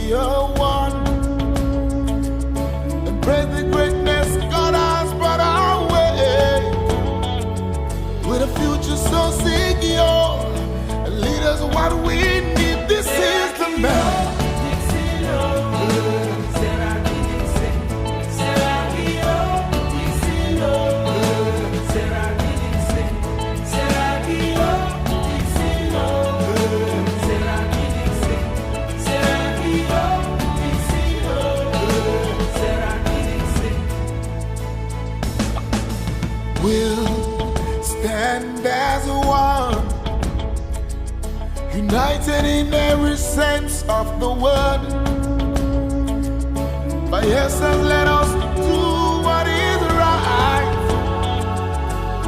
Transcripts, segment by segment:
we are one. Embrace the greatness God has brought our way. With a future so secure, lead us what we need. This is the man. We'll stand as one, united in every sense of the word. Bayelsa, let us do what is right.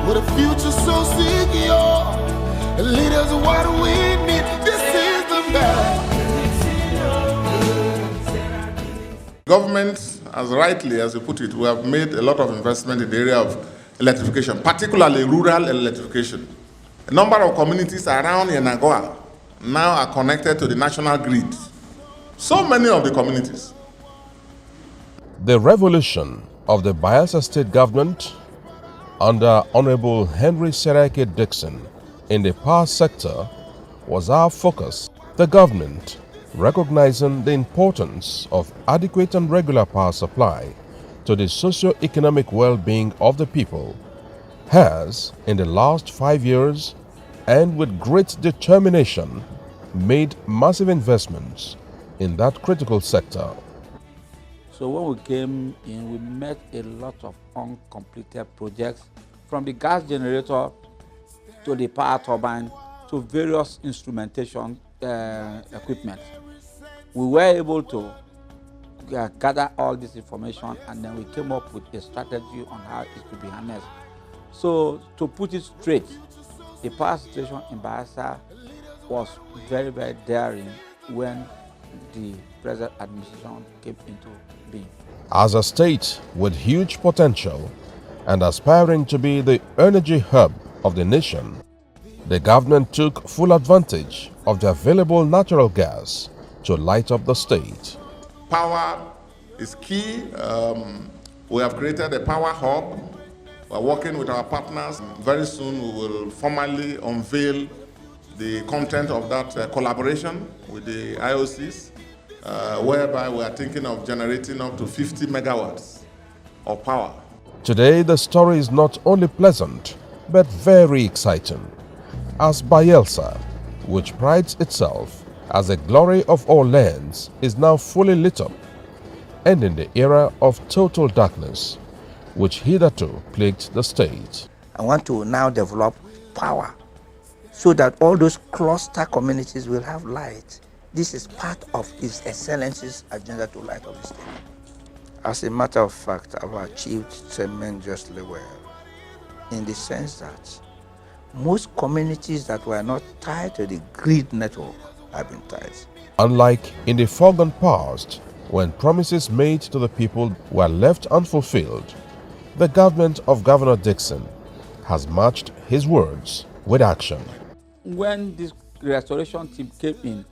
With a future so secure, lead us what we need. This is the man. Government, as rightly as you put it, we have made a lot of investment in the area of electrification, particularly rural electrification. A number of communities around Yenagoa now are connected to the national grid. So many of the communities. The revolution of the Bayelsa state government under Honorable Henry Serake Dixon in the power sector was our focus. The government, recognizing the importance of adequate and regular power supply to the socio-economic well-being of the people, has, in the last 5 years, and with great determination, made massive investments in that critical sector. So when we came in, we met a lot of uncompleted projects, from the gas generator to the power turbine to various instrumentation equipment. We were able to gather all this information, and then we came up with a strategy on how it could be harnessed. So to put it straight, the power situation in Bayelsa was very, very daring when the present administration came into being. As a state with huge potential and aspiring to be the energy hub of the nation, the government took full advantage of the available natural gas to light up the state. Power is key. We have created a power hub. We are working with our partners. Very soon we will formally unveil the content of that collaboration with the IOCs, whereby we are thinking of generating up to 50 megawatts of power. Today the story is not only pleasant but very exciting, as Bayelsa, which prides itself as the glory of all lands, is now fully lit up, ending the era of total darkness which hitherto plagued the state. I want to now develop power so that all those cluster communities will have light. This is part of His Excellency's agenda to light up the state. As a matter of fact, I've achieved tremendously well, in the sense that most communities that were not tied to the grid network have been tied. Unlike in the foregone past, when promises made to the people were left unfulfilled, the government of Governor Dixon has matched his words with action. When this restoration team came in,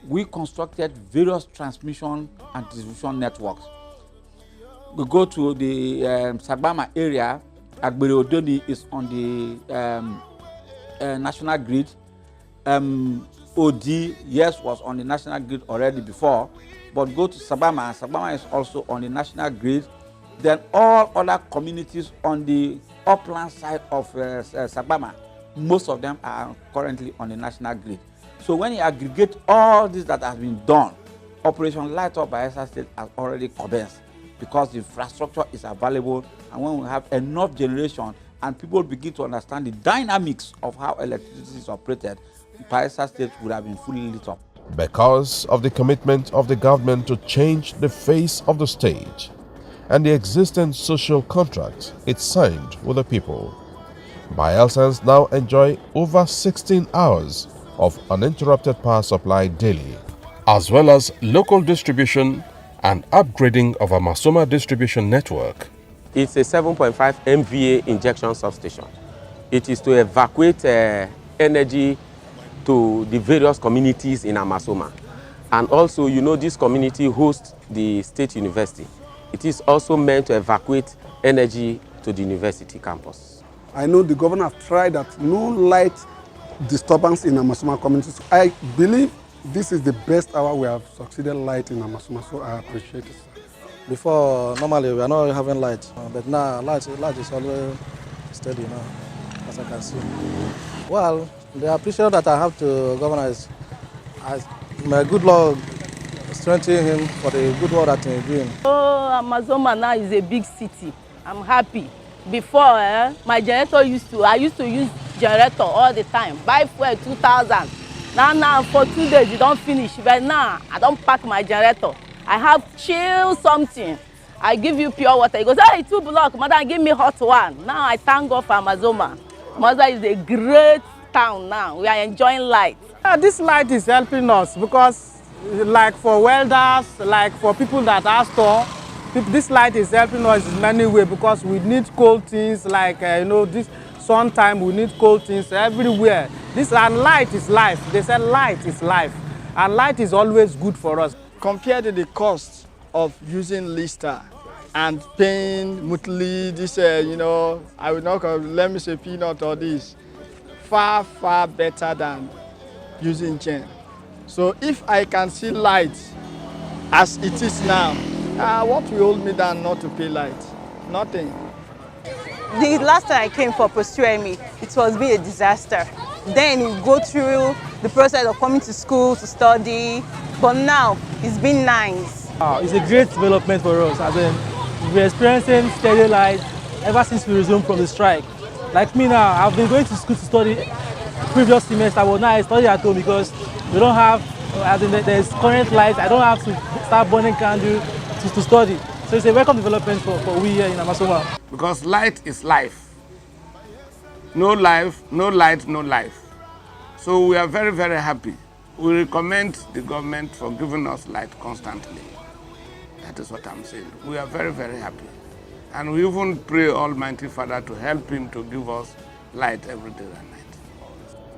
we constructed various transmission and distribution networks. We go to the Sagbama area. Agbere Odoni is on the national grid. OD, yes, was on the national grid already before, but go to Sagbama. Sagbama is also on the national grid. Then all other communities on the upland side of Sagbama, most of them are currently on the national grid. So when you aggregate all this that has been done, Operation Light Up Bayelsa State has already commenced, because the infrastructure is available, and when we have enough generation and people begin to understand the dynamics of how electricity is operated, Bayelsa State would have been fully lit up. Because of the commitment of the government to change the face of the state and the existing social contract it signed with the people, Bayelsans now enjoy over 16 hours of uninterrupted power supply daily, as well as local distribution and upgrading of a Masoma distribution network. It's a 7.5 MVA injection substation. It is to evacuate energy to the various communities in Amasoma. And also, you know, this community hosts the state university. It is also meant to evacuate energy to the university campus. I know the governor have tried that no light disturbance in Amasoma community. So I believe this is the best hour we have succeeded light in Amasoma, so I appreciate it, sir. Before, normally we are not having light, but now light is always steady now, as I can see. Well, the appreciation that I have to governor is, may good Lord strengthen him for the good work that he's doing. Oh, Amazoma now is a big city. I'm happy. Before, my generator I used to use generator all the time. Buy fuel 2,000. Now for 2 days you don't finish. But now I don't pack my generator. I have chill something. I give you pure water. He goes, hey, 2 blocks, madam, give me hot one. Now I thank God for Amazoma. Amazoma is a great town now. We are enjoying light. This light is helping us because, like for welders, like for people that are store, this light is helping us in many ways because we need cold things like this sometime we need cold things everywhere. And light is life. They said light is life, and light is always good for us. Compared to the cost of using Lister and paying monthly, this I will not call, let me say peanut or this, far better than using gen. So if I can see light as it is now, what will hold me down not to pay light? Nothing. The last time I came for post-UME, it was being a disaster. Then you go through the process of coming to school to study, but now it's been nice. It's a great development for us. As in, we're experiencing steady light ever since we resumed from the strike. Like me now, I've been going to school to study previous semester, but now I study at home because we don't have, as in there's current light. I don't have to start burning candle to study. So it's a welcome development for we here in Amasoma. Because light is life. No life, no light, no life. So we are very, very happy. We recommend the government for giving us light constantly. That is what I'm saying. We are very, very happy. And we even pray Almighty Father to help him to give us light every day and night.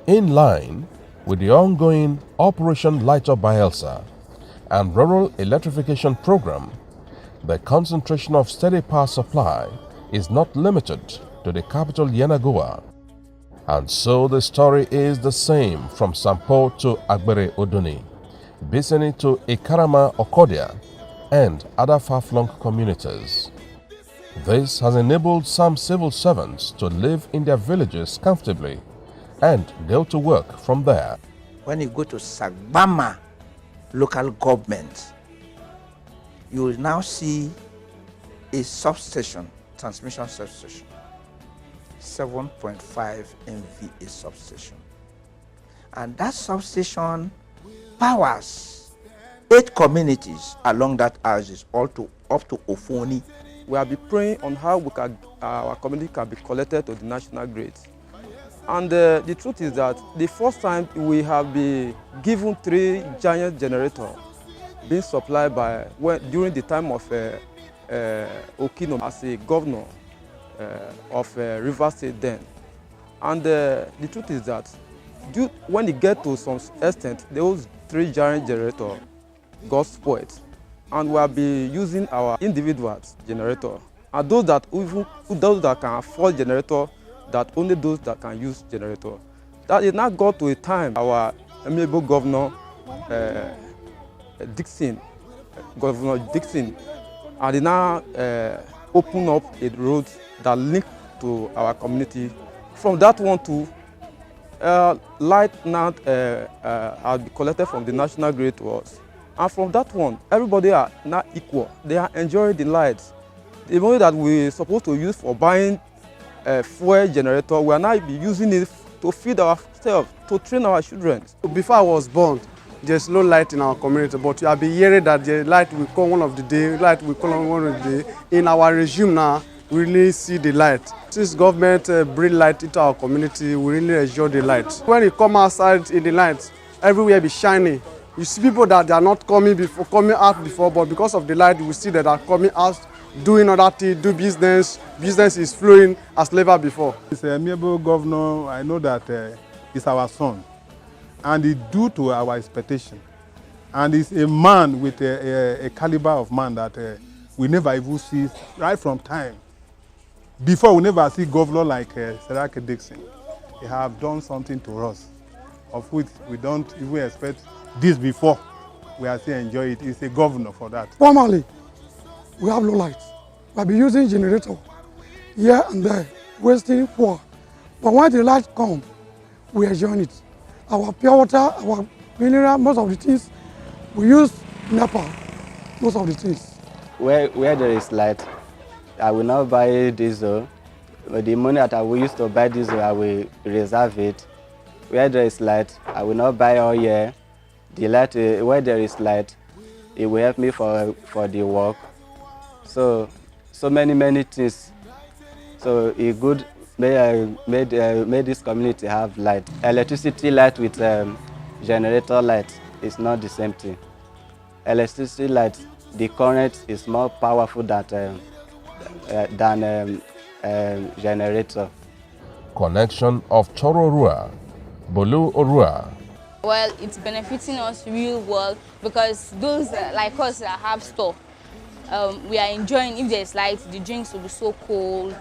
In line with the ongoing Operation Light Up Bayelsa and Rural Electrification Program, the concentration of steady power supply is not limited to the capital Yenagoa. And so the story is the same from Sampo to Agbere Oduni, Biseni to Ikarama Okodia, and other far-flung communities. This has enabled some civil servants to live in their villages comfortably and go to work from there. When you go to Sagbama local government, you will now see a substation, transmission substation, 7.5 MVA substation. And that substation powers 8 communities along that axis, up to Ofoni. We have been praying on how our community can be connected to the national grid. And the truth is that the first time we have been given 3 giant generators being supplied during the time of Okino as a governor of Rivers State then. And the truth is that when it gets to some extent, those 3 giant generators got spoiled. And we have been using our individual generator. And those that can afford generator, that only those that can use generator. That it now got to a time our amiable governor Governor Dixon, and they now open up a road that link to our community. From that one to light now has been collected from the national grid to us. And from that one, everybody are now equal. They are enjoying the lights. The money that we're supposed to use for buying a fuel generator, we are now using it to feed ourselves, to train our children. Before I was born, there's no light in our community, but you have been hearing that the light will come one of the day, light will come one of the day. In our regime now, we really see the light. Since government bring light into our community, we really enjoy the light. When you come outside in the night, everywhere be shining. You see people that they are not coming out before, but because of the light, we see that they are coming out, doing other things, do business. Business is flowing as never before. It's a amiable governor. I know that it's our son, and it's due to our expectation. And he's a man with a caliber of man that we never even see right from time. Before, we never see governor like Serake Dixon. He have done something to us, of which we don't even expect this before. We are still enjoy it. He's a governor for that. Formerly, we have low lights. We have been using generator here and there, wasting power. But when the light come, we enjoy it. Our pure water, our mineral, most of the things, we use NEPA, most of the things. Where there is light, I will not buy diesel. But the money that I will use to buy diesel, I will reserve it. Where there is light, I will not buy oil. The light, where there is light, it will help me for the work. So many things. So it good made this community have light. Electricity light with generator light is not the same thing. Electricity light, the current is more powerful than generator. Connection of Chororua, Bolu Orua. Well, it's benefiting us real well because those like us that have store, we are enjoying. If there's light, the drinks will be so cold,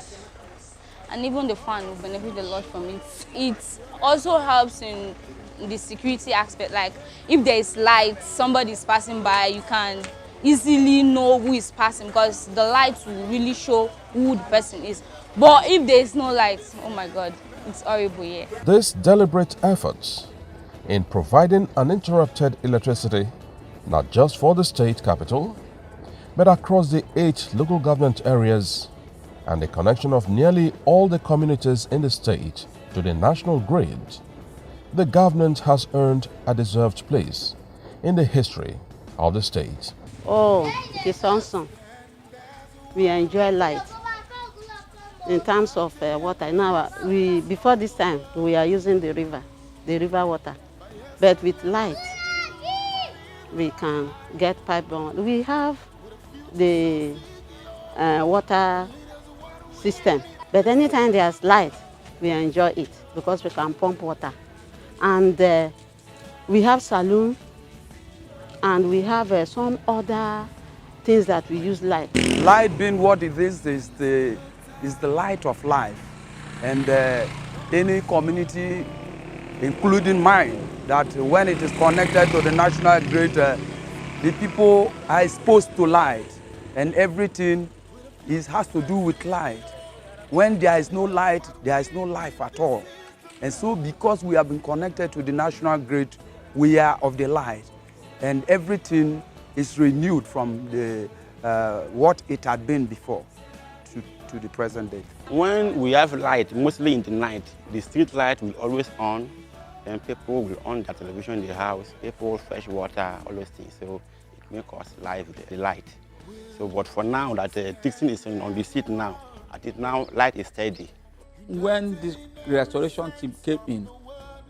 and even the fan will benefit a lot from it. It also helps in the security aspect. Like if there is light, somebody is passing by, you can easily know who is passing because the light will really show who the person is. But if there is no light, oh my God, it's horrible here. This deliberate efforts in providing uninterrupted electricity, not just for the state capital, but across the 8 local government areas and the connection of nearly all the communities in the state to the national grid, the government has earned a deserved place in the history of the state. Oh, it is awesome. We enjoy light. In terms of water, now before this time we are using the river water, but with light we can get pipe on. We have the water system, but anytime there's light, we enjoy it because we can pump water, and we have saloon, and we have some other things that we use light. Light being what it is the light of life, and any community, including mine, that when it is connected to the national grid, the people are exposed to light, and everything has to do with light. When there is no light, there is no life at all. And so because we have been connected to the national grid, we are of the light, and everything is renewed from the what it had been before to the present day. When we have light, mostly in the night, the street light will always on, and people will on their television in the house, people fresh water, all those things. So it makes us live the light. So but for now that Dixon is on the seat now, I think now light is steady. When this restoration team came in,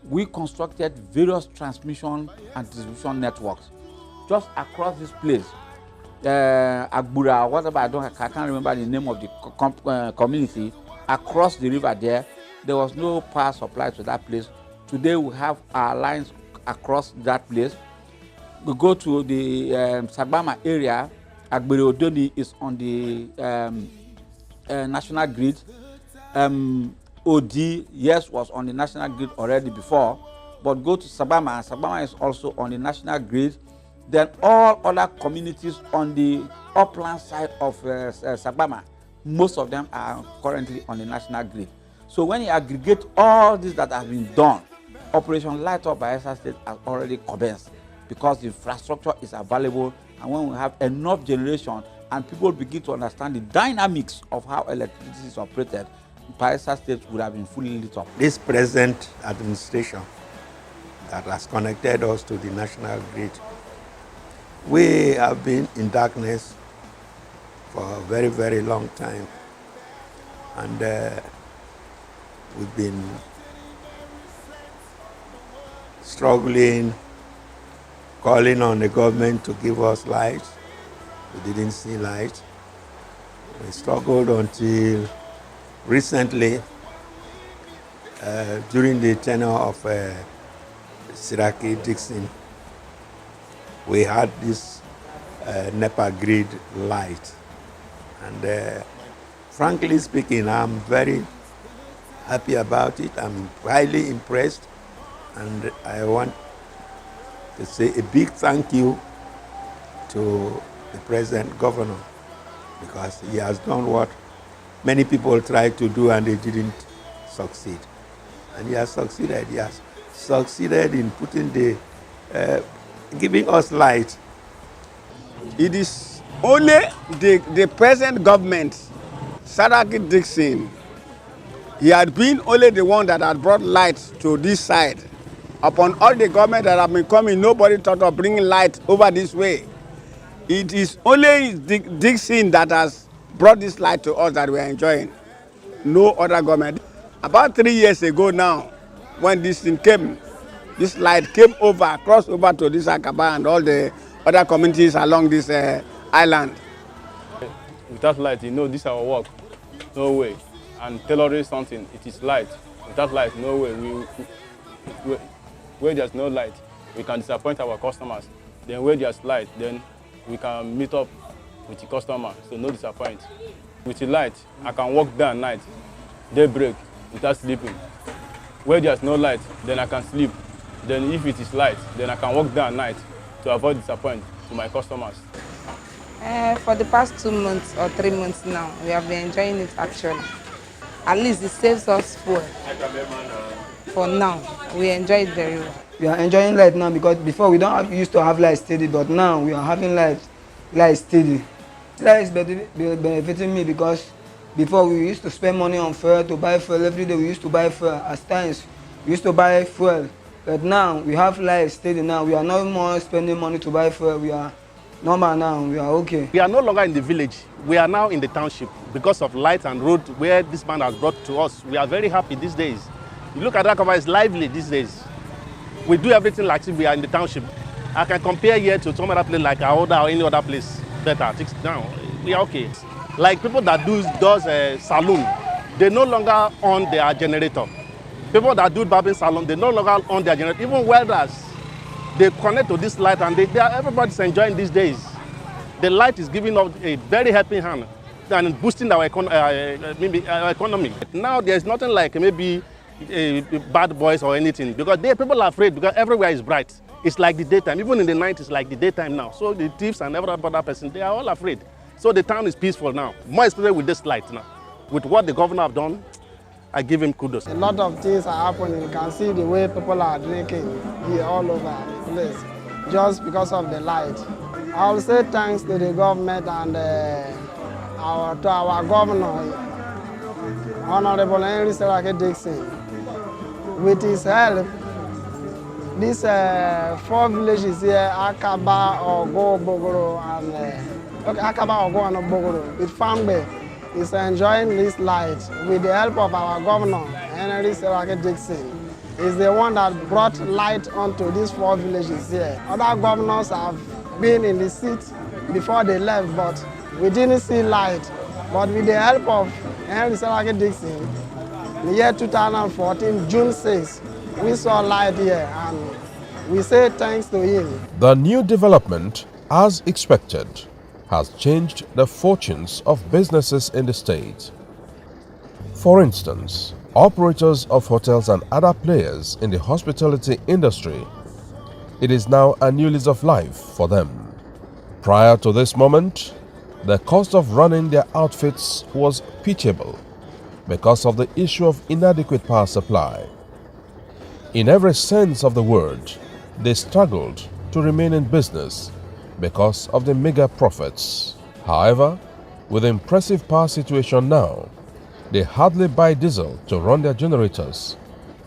we constructed various transmission and distribution networks just across this place. Agbura, whatever, I can't remember the name of the community. Across the river there was no power supply to that place. Today we have our lines across that place. We go to the Sagbama area. Agbere Odoni is on the national grid. OD, yes, was on the national grid already before, but go to Sabama. Sabama is also on the national grid. Then all other communities on the upland side of Sabama, most of them are currently on the national grid. So when you aggregate all this that has been done, Operation Light Up Bayelsa State has already commenced because the infrastructure is available, and when we have enough generation and people begin to understand the dynamics of how electricity is operated, Bayelsa State would have been fully lit up. This present administration that has connected us to the national grid, we have been in darkness for a very, very long time, and we've been struggling, calling on the government to give us light. We didn't see light. We struggled until recently, during the tenure of Serake Dixon, we had this NEPA grid light. And frankly speaking, I'm very happy about it. I'm highly impressed. And I want to say a big thank you to the present governor, because he has done what many people tried to do and they didn't succeed. And he has succeeded. He has succeeded in putting giving us light. It is only the present government, Saraki Dixon, he had been only the one that had brought light to this side. Upon all the government that have been coming, nobody thought of bringing light over this way. It is only Dixon that has brought this light to us that we are enjoying. No other government. About 3 years ago now, when this thing came, this light came over, crossed over to this Akaba and all the other communities along this island. Without light, you know, this is our work. No way. And tailoring something, it is light. Without light, no way. Where there's no light, we can disappoint our customers. Then where there's light, then we can meet up with the customer, so no disappoint. With the light, I can walk day and night, daybreak, without sleeping. Where there's no light, then I can sleep. Then if it is light, then I can walk day and night to avoid disappointment to my customers. For the past 2 months or 3 months now, we have been enjoying it actually. At least it saves us fuel. For now, we enjoy it very well. We are enjoying light now because before we used to have light steady, but now we are having light steady. Light is benefiting me because before we used to spend money on fuel to buy fuel. Every day we used to buy fuel. At times we used to buy fuel, but now we have light steady. Now we are no more spending money to buy fuel. We are normal now. We are okay. We are no longer in the village. We are now in the township because of light and road where this man has brought to us. We are very happy these days. You look at Akaba, it's lively these days. We do everything like if we are in the township. I can compare here to some other place like Aoda or any other place better. Now we are okay. Like people that does saloon, they no longer own their generator. People that do barbing salon, they no longer own their generator. Even welders, they connect to this light and everybody's enjoying these days. The light is giving us a very helping hand and boosting our economy. Now there's nothing like maybe bad boys or anything because people are afraid because everywhere is bright. It's like the daytime. Even in the night, it's like the daytime now. So the thieves and every other person, they are all afraid. So the town is peaceful now, more especially with this light now. With what the governor have done, I give him kudos. A lot of things are happening. You can see the way people are drinking here all over the place just because of the light. I will say thanks to the government and to our governor, Honorable Henry Serake Dixon. With his help, these 4 villages here, Akaba, Ogo, Bogoro, and Akaba, Ogo, and Bogoro, with Fambe, is enjoying this light with the help of our governor, Henry Serake Dixon. Is the one that brought light onto these 4 villages here. Other governors have been in the seat before they left, but we didn't see light. But with the help of Henry Serake Dixon, in the year 2014, June 6, we saw light here and we say thanks to him. The new development, as expected, has changed the fortunes of businesses in the state. For instance, operators of hotels and other players in the hospitality industry, it is now a new lease of life for them. Prior to this moment, the cost of running their outfits was pitiable because of the issue of inadequate power supply. In every sense of the word, they struggled to remain in business because of the mega profits. However, with the impressive power situation now, they hardly buy diesel to run their generators,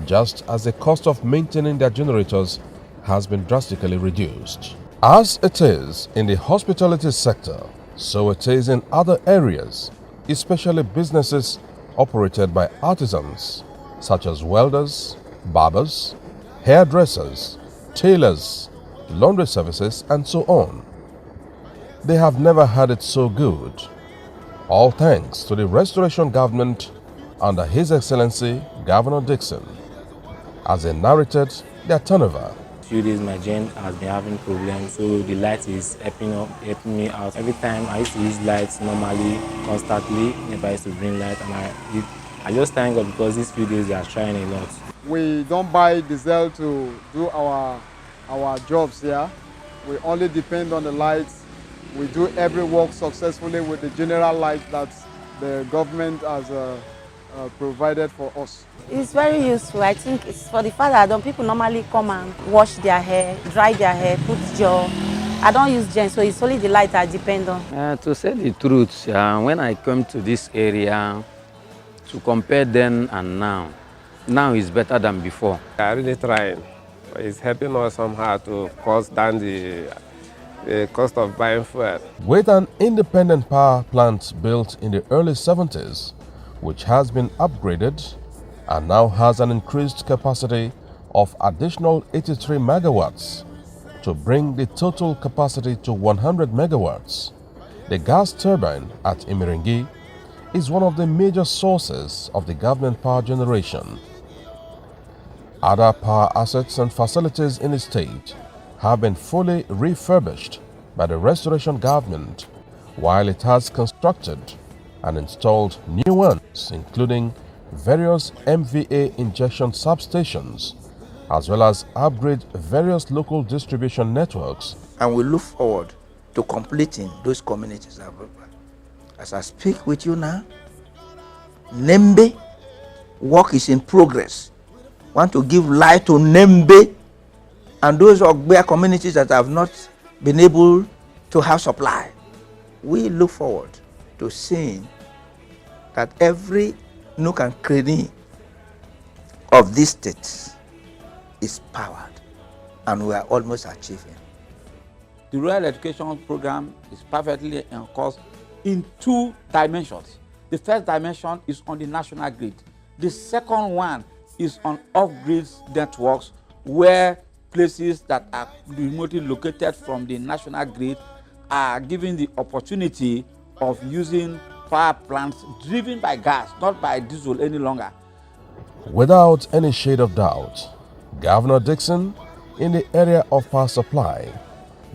just as the cost of maintaining their generators has been drastically reduced. As it is in the hospitality sector, so it is in other areas, especially businesses operated by artisans such as welders, barbers, hairdressers, tailors, laundry services, and so on. They have never had it so good, all thanks to the restoration government under His Excellency Governor Dixon, as they narrated their turnover. few days my gen has been having problems, so the light is helping me out. Every time I used to use lights normally, constantly, if I used to bring light, and I just thank God because these few days they are trying a lot. We don't buy diesel to do our jobs here. We only depend on the lights. We do every work successfully with the general light that the government has provided for us. It's very useful. I think it's for the fact that people normally come and wash their hair, dry their hair, put gel. I don't use gel, so it's only the light I depend on. To say the truth, when I come to this area, to compare then and now is better than before. I'm really trying. It's helping us somehow to cost down the cost of buying fuel. With an independent power plant built in the early 70s, which has been upgraded and now has an increased capacity of additional 83 megawatts to bring the total capacity to 100 megawatts, the gas turbine at Imiringi is one of the major sources of the government power generation. Other power assets and facilities in the state have been fully refurbished by the Restoration government, while it has constructed and installed new ones, including various MVA injection substations, as well as upgrade various local distribution networks. And we look forward to completing those communities. As I speak with you now, Nembe work is in progress. Want to give light to Nembe and those Ogbea communities that have not been able to have supply. We look forward to seeing that every nook and cranny of this state is powered, and we are almost achieving. The rural education program is perfectly in course in 2 dimensions. The first dimension is on the national grid. The second one is on off-grid networks, where places that are remotely located from the national grid are given the opportunity of using power plants driven by gas, not by diesel any longer. Without any shade of doubt, Governor Dixon, in the area of power supply,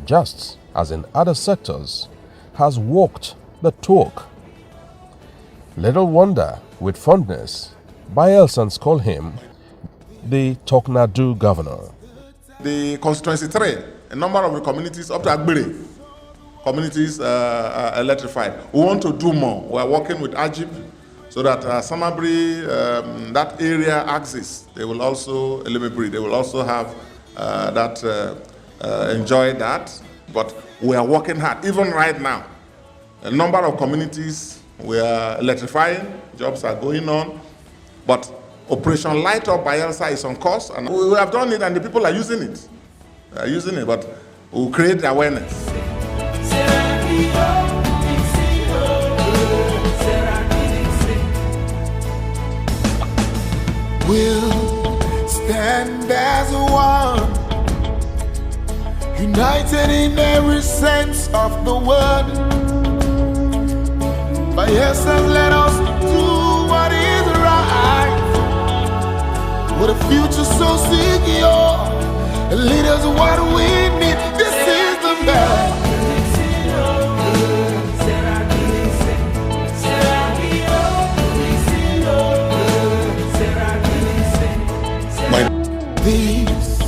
just as in other sectors, has walked the talk. Little wonder, with fondness, Bayelsans call him the Talk-na-Do governor. The constituency 3, a number of the communities up to Agbere, communities are electrified. We want to do more. We are working with Ajib so that Samabri, that area axis, they will also, Elemebri, they will also have enjoy that. But we are working hard, even right now. A number of communities we are electrifying, jobs are going on, but Operation Light Up Bayelsa is on course, and we have done it, and the people are using it. They are using it, but we'll create the awareness. We'll stand as one, united in every sense of the word. Bayelsa, let us do what is right. With a future so secure, and leaders what we need. This is the best. This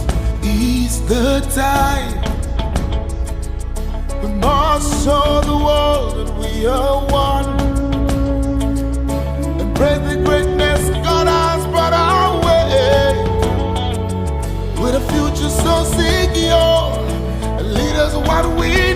is the time. We must show the world that we are one. Embrace the greatness God has brought our way. With a future so secure, and lead us what we